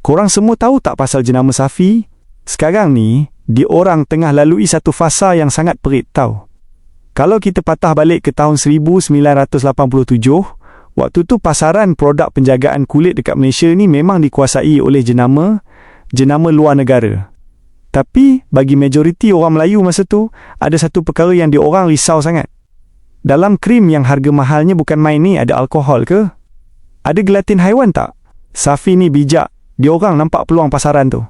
Korang semua tahu tak pasal jenama Safi? Sekarang ni, diorang tengah lalui satu fasa yang sangat perit tau. Kalau kita patah balik ke tahun 1987, waktu tu pasaran produk penjagaan kulit dekat Malaysia ni memang dikuasai oleh jenama luar negara. Tapi, bagi majoriti orang Melayu masa tu, ada satu perkara yang diorang risau sangat. Dalam krim yang harga mahalnya bukan main ni, ada alkohol ke? Ada gelatin haiwan tak? Safi ni bijak. Diorang nampak peluang pasaran tu.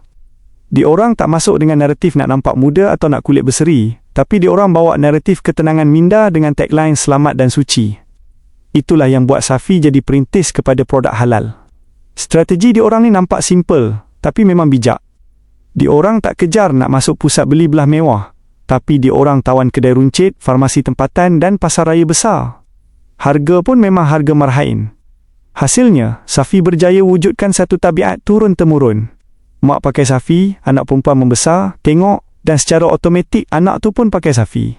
Diorang tak masuk dengan naratif nak nampak muda atau nak kulit berseri, tapi diorang bawa naratif ketenangan minda dengan tagline selamat dan suci. Itulah yang buat Safi jadi perintis kepada produk halal. Strategi diorang ni nampak simple, tapi memang bijak. Diorang tak kejar nak masuk pusat beli belah mewah, tapi diorang tawan kedai runcit, farmasi tempatan dan pasar raya besar. Harga pun memang harga marhain. Hasilnya, Safi berjaya wujudkan satu tabiat turun-temurun. Mak pakai Safi, anak perempuan membesar, tengok, dan secara automatik anak tu pun pakai Safi.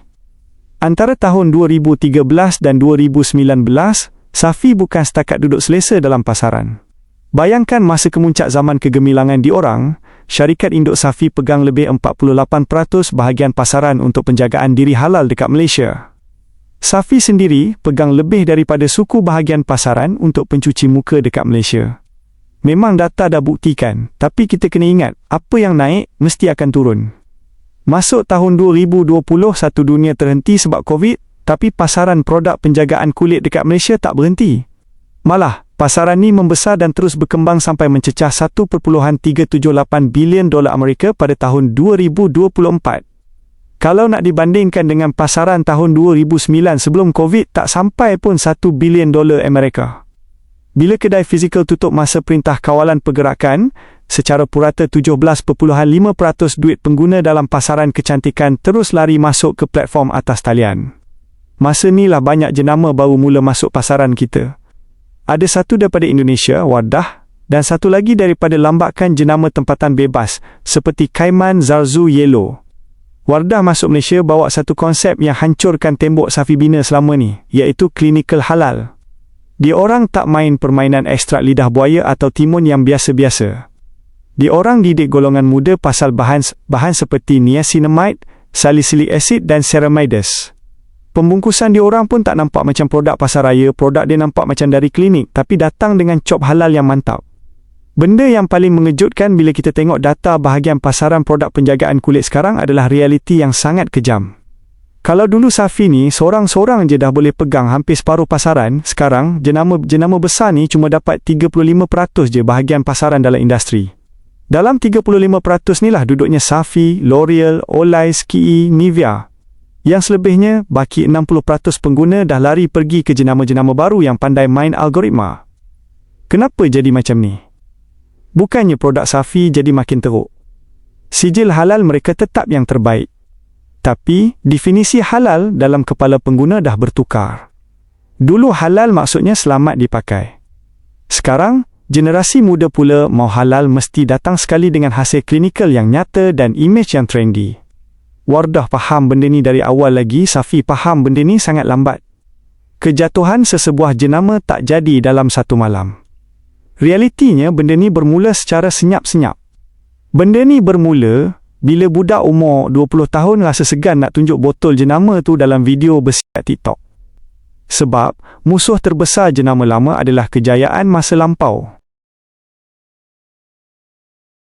Antara tahun 2013 dan 2019, Safi bukan setakat duduk selesa dalam pasaran. Bayangkan masa kemuncak zaman kegemilangan diorang, syarikat induk Safi pegang lebih 48% bahagian pasaran untuk penjagaan diri halal dekat Malaysia. Safi sendiri pegang lebih daripada suku bahagian pasaran untuk pencuci muka dekat Malaysia. Memang data dah buktikan, tapi kita kena ingat, apa yang naik mesti akan turun. Masuk tahun 2020, satu dunia terhenti sebab COVID, tapi pasaran produk penjagaan kulit dekat Malaysia tak berhenti. Malah, pasaran ni membesar dan terus berkembang sampai mencecah $1.378 bilion Amerika pada tahun 2024. Kalau nak dibandingkan dengan pasaran tahun 2009 sebelum COVID, tak sampai pun $1 bilion Amerika. Bila kedai fizikal tutup masa Perintah Kawalan Pergerakan, secara purata 17.5% duit pengguna dalam pasaran kecantikan terus lari masuk ke platform atas talian. Masa ni lah banyak jenama baru mula masuk pasaran kita. Ada satu daripada Indonesia, Wardah, dan satu lagi daripada lambakan jenama tempatan bebas seperti Kaiman Zarzu Yellow. Wardah masuk Malaysia bawa satu konsep yang hancurkan tembok Safi bina selama ni, iaitu clinical halal. Diorang tak main permainan ekstrak lidah buaya atau timun yang biasa-biasa. Diorang didik golongan muda pasal bahan seperti niacinamide, salicylic acid dan ceramides. Pembungkusan diorang pun tak nampak macam produk pasar raya, produk dia nampak macam dari klinik, tapi datang dengan cop halal yang mantap. Benda yang paling mengejutkan bila kita tengok data bahagian pasaran produk penjagaan kulit sekarang adalah realiti yang sangat kejam. Kalau dulu Safi ni seorang-seorang je dah boleh pegang hampir separuh pasaran, sekarang jenama besar ni cuma dapat 35% je bahagian pasaran dalam industri. Dalam 35% ni lah duduknya Safi, L'Oreal, Olay, Ski, Nivea. Yang selebihnya, baki 60% pengguna dah lari pergi ke jenama-jenama baru yang pandai main algoritma. Kenapa jadi macam ni? Bukannya produk Safi jadi makin teruk. Sijil halal mereka tetap yang terbaik. Tapi, definisi halal dalam kepala pengguna dah bertukar. Dulu halal maksudnya selamat dipakai. Sekarang, generasi muda pula mau halal mesti datang sekali dengan hasil klinikal yang nyata dan imej yang trendy. Wardah faham benda ni dari awal lagi, Safi faham benda ni sangat lambat. Kejatuhan sesebuah jenama tak jadi dalam satu malam. Realitinya, benda ni bermula secara senyap-senyap. Benda ni bermula bila budak umur 20 tahun rasa segan nak tunjuk botol jenama tu dalam video bersih kat TikTok. Sebab, musuh terbesar jenama lama adalah kejayaan masa lampau.